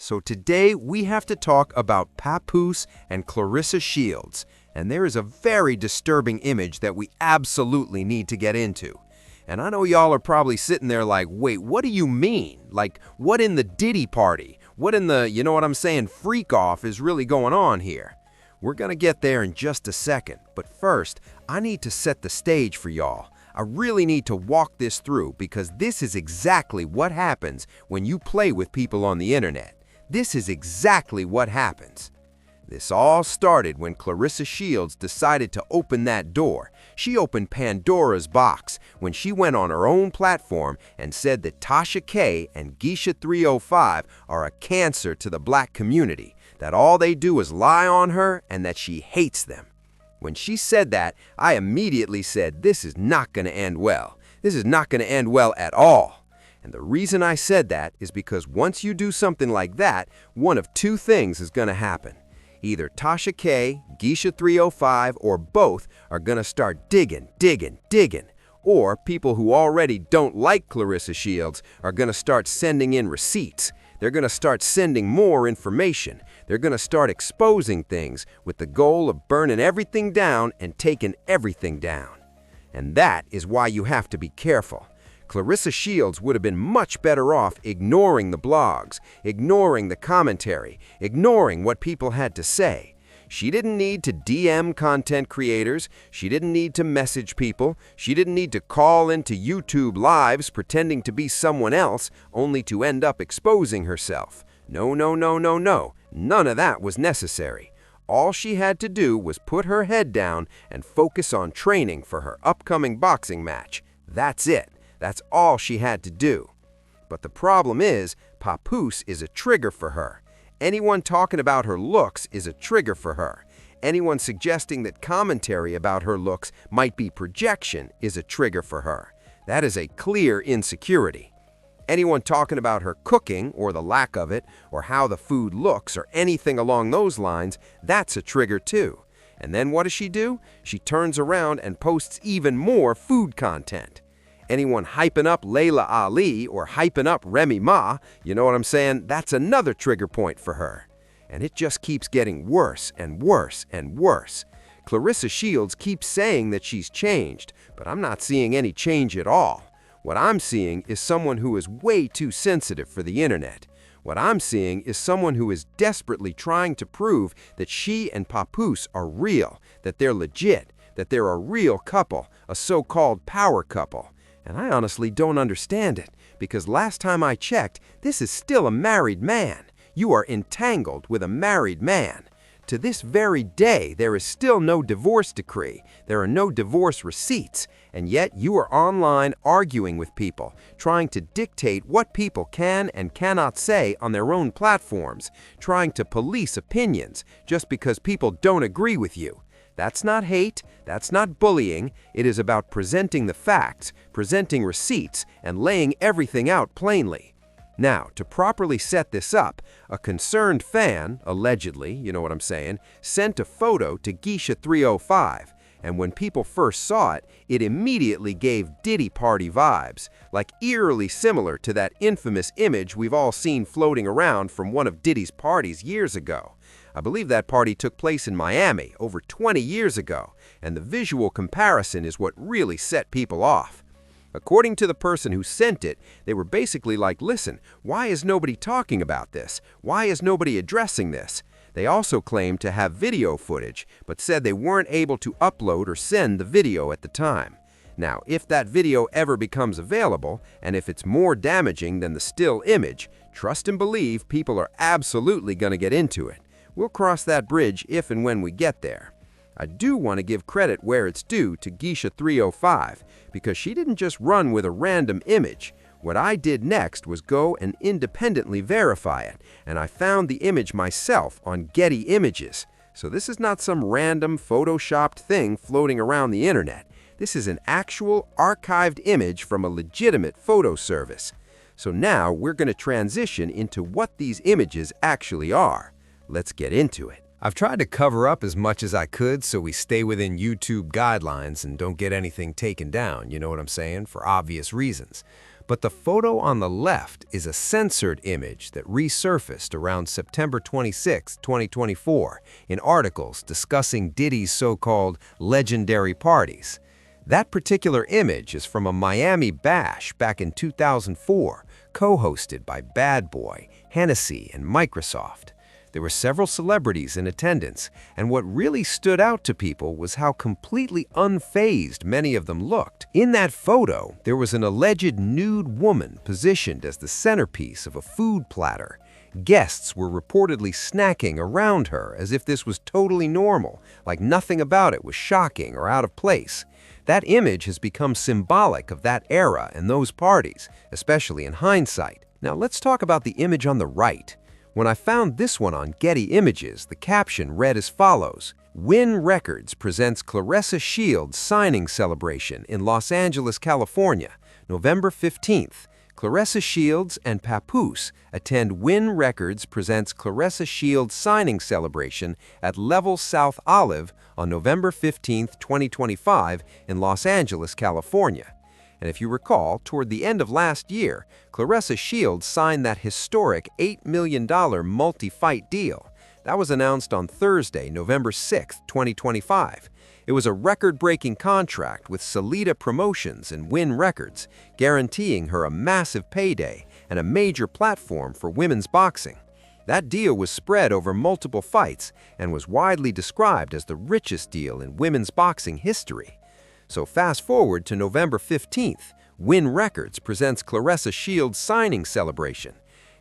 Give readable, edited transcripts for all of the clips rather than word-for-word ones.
So today we have to talk about Papoose and Claressa Shields, and there is a very disturbing image that we absolutely need to get into. And I know y'all are probably sitting there like, wait, what do you mean? Like, what in the Diddy party? What in the, you know what I'm saying, freak off is really going on here? We're gonna get there in just a second, but first, I need to set the stage for y'all. I really need to walk this through because this is exactly what happens when you play with people on the internet. This is exactly what happens. This all started when Claressa Shields decided to open that door. She opened Pandora's box when she went on her own platform and said that Tasha K and Geisha 305 are a cancer to the black community, that all they do is lie on her and that she hates them. When she said that, I immediately said, this is not going to end well. This is not going to end well at all. And the reason I said that is because once you do something like that, one of two things is going to happen. Either Tasha K, Geisha 305, or both are going to start digging. Or people who already don't like Claressa Shields are going to start sending in receipts. They're going to start sending more information. They're going to start exposing things with the goal of burning everything down and taking everything down. And that is why you have to be careful. Claressa Shields would have been much better off ignoring the blogs, ignoring the commentary, ignoring what people had to say. She didn't need to DM content creators. She didn't need to message people. She didn't need to call into YouTube lives pretending to be someone else only to end up exposing herself. No. None of that was necessary. All she had to do was put her head down and focus on training for her upcoming boxing match. That's it. That's all she had to do. But the problem is, Papoose is a trigger for her. Anyone talking about her looks is a trigger for her. Anyone suggesting that commentary about her looks might be projection is a trigger for her. That is a clear insecurity. Anyone talking about her cooking, or the lack of it, or how the food looks, or anything along those lines, that's a trigger too. And then what does she do? She turns around and posts even more food content. Anyone hyping up Layla Ali or hyping up Remy Ma, you know what I'm saying? That's another trigger point for her. And it just keeps getting worse and worse and worse. Claressa Shields keeps saying that she's changed, but I'm not seeing any change at all. What I'm seeing is someone who is way too sensitive for the internet. What I'm seeing is someone who is desperately trying to prove that she and Papoose are real, that they're legit, that they're a real couple, a so-called power couple. And I honestly don't understand it, because last time I checked, this is still a married man. You are entangled with a married man. To this very day, there is still no divorce decree. There are no divorce receipts. And yet you are online arguing with people, trying to dictate what people can and cannot say on their own platforms, trying to police opinions just because people don't agree with you. That's not hate, that's not bullying. It is about presenting the facts, presenting receipts, and laying everything out plainly. Now, to properly set this up, a concerned fan, allegedly, you know what I'm saying, sent a photo to Geisha 305, and when people first saw it, it immediately gave Diddy party vibes, like eerily similar to that infamous image we've all seen floating around from one of Diddy's parties years ago. I believe that party took place in Miami over 20 years ago, and the visual comparison is what really set people off. According to the person who sent it, they were basically like, listen, why is nobody talking about this? Why is nobody addressing this? They also claimed to have video footage, but said they weren't able to upload or send the video at the time. Now, if that video ever becomes available, and if it's more damaging than the still image, trust and believe people are absolutely going to get into it. We'll cross that bridge if and when we get there. I do want to give credit where it's due to Geisha 305, because she didn't just run with a random image. What I did next was go and independently verify it, and I found the image myself on Getty Images. So this is not some random photoshopped thing floating around the internet. This is an actual archived image from a legitimate photo service. So now we're going to transition into what these images actually are. Let's get into it. I've tried to cover up as much as I could so we stay within YouTube guidelines and don't get anything taken down, you know what I'm saying, for obvious reasons. But the photo on the left is a censored image that resurfaced around September 26, 2024, in articles discussing Diddy's so-called legendary parties. That particular image is from a Miami bash back in 2004, co-hosted by Bad Boy, Hennessy, and Microsoft. There were several celebrities in attendance, and what really stood out to people was how completely unfazed many of them looked. In that photo, there was an alleged nude woman positioned as the centerpiece of a food platter. Guests were reportedly snacking around her as if this was totally normal, like nothing about it was shocking or out of place. That image has become symbolic of that era and those parties, especially in hindsight. Now let's talk about the image on the right. When I found this one on Getty Images, the caption read as follows: Win Records presents Claressa Shields signing celebration in Los Angeles, California, November 15th. Claressa Shields and Papoose attend Win Records presents Claressa Shields signing celebration at Level South Olive on November 15, 2025 in Los Angeles, California. And if you recall, toward the end of last year, Claressa Shields signed that historic $8 million multi-fight deal. That was announced on Thursday, November 6, 2025. It was a record-breaking contract with Salida Promotions and Win Records, guaranteeing her a massive payday and a major platform for women's boxing. That deal was spread over multiple fights and was widely described as the richest deal in women's boxing history. So fast forward to November 15th, Win Records presents Claressa Shields' signing celebration.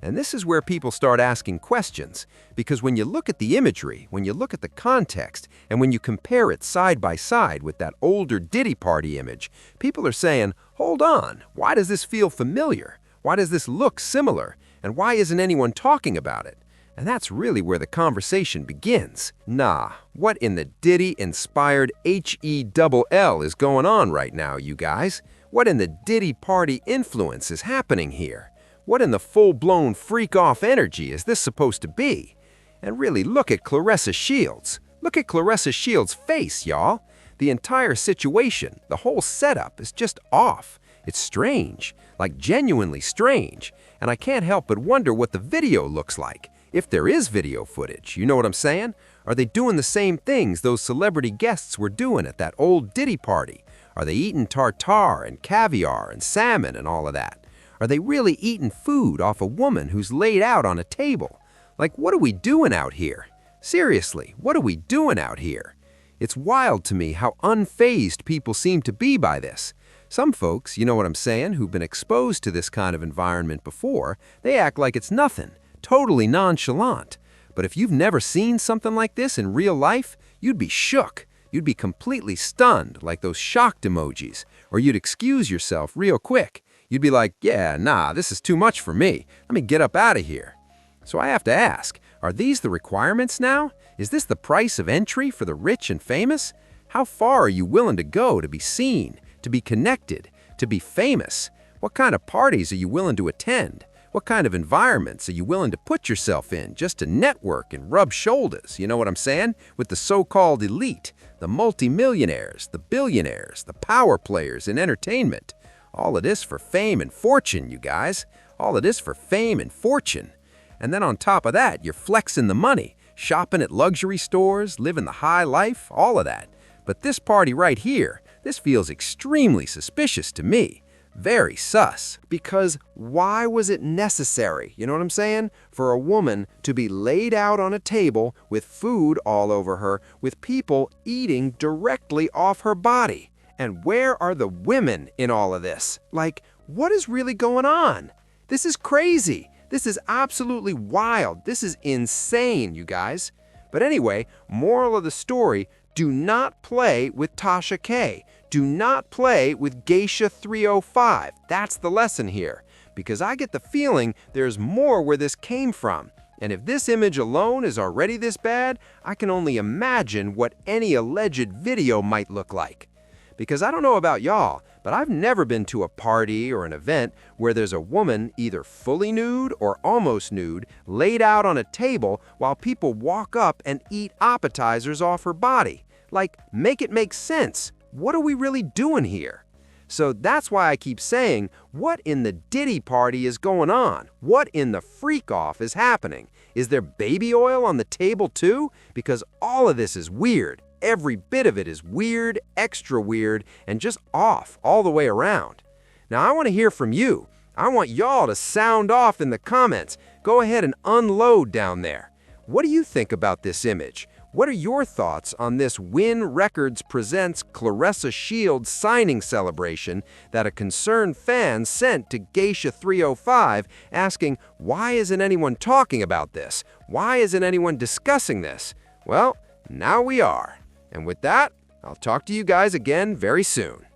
And this is where people start asking questions, because when you look at the imagery, when you look at the context, and when you compare it side by side with that older Diddy Party image, people are saying, hold on, why does this feel familiar? Why does this look similar? And why isn't anyone talking about it? And that's really where the conversation begins. Nah, what in the Diddy-Inspired HELL is going on right now, you guys? What in the Diddy Party influence is happening here? What in the full-blown freak-off energy is this supposed to be? And really, look at Claressa Shields. Look at Claressa Shields' face, y'all. The entire situation, the whole setup is just off. It's strange, like genuinely strange. And I can't help but wonder what the video looks like. If there is video footage, you know what I'm saying? Are they doing the same things those celebrity guests were doing at that old Diddy party? Are they eating tartare and caviar and salmon and all of that? Are they really eating food off a woman who's laid out on a table? Like, what are we doing out here? Seriously, what are we doing out here? It's wild to me how unfazed people seem to be by this. Some folks, you know what I'm saying, who've been exposed to this kind of environment before, they act like it's nothing, totally nonchalant. But if you've never seen something like this in real life, you'd be shook. You'd be completely stunned, like those shocked emojis, or you'd excuse yourself real quick. You'd be like, yeah, nah, this is too much for me. Let me get up out of here. So I have to ask, are these the requirements now? Is this the price of entry for the rich and famous? How far are you willing to go to be seen, to be connected, to be famous? What kind of parties are you willing to attend? What kind of environments are you willing to put yourself in just to network and rub shoulders, you know what I'm saying? With the so-called elite, the multimillionaires, the billionaires, the power players in entertainment. All of this for fame and fortune, you guys. All of this for fame and fortune. And then on top of that, you're flexing the money, shopping at luxury stores, living the high life, all of that. But this party right here, this feels extremely suspicious to me. Very sus. Because why was it necessary, you know what I'm saying, for a woman to be laid out on a table with food all over her, with people eating directly off her body? And where are the women in all of this? Like, what is really going on? This is crazy. This is absolutely wild. This is insane, you guys. But anyway, moral of the story, do not play with Tasha K. Do not play with Geisha 305. That's the lesson here. Because I get the feeling there's more where this came from. And if this image alone is already this bad, I can only imagine what any alleged video might look like. Because I don't know about y'all, but I've never been to a party or an event where there's a woman either fully nude or almost nude laid out on a table while people walk up and eat appetizers off her body. Like, make it make sense. What are we really doing here? So that's why I keep saying, what in the Diddy party is going on? What in the freak-off is happening? Is there baby oil on the table too? Because all of this is weird. Every bit of it is weird, extra weird, and just off all the way around. Now I want to hear from you. I want y'all to sound off in the comments. Go ahead and unload down there. What do you think about this image? What are your thoughts on this Win Records Presents Claressa Shields signing celebration that a concerned fan sent to Geisha305 asking, why isn't anyone talking about this? Why isn't anyone discussing this? Well, now we are. And with that, I'll talk to you guys again very soon.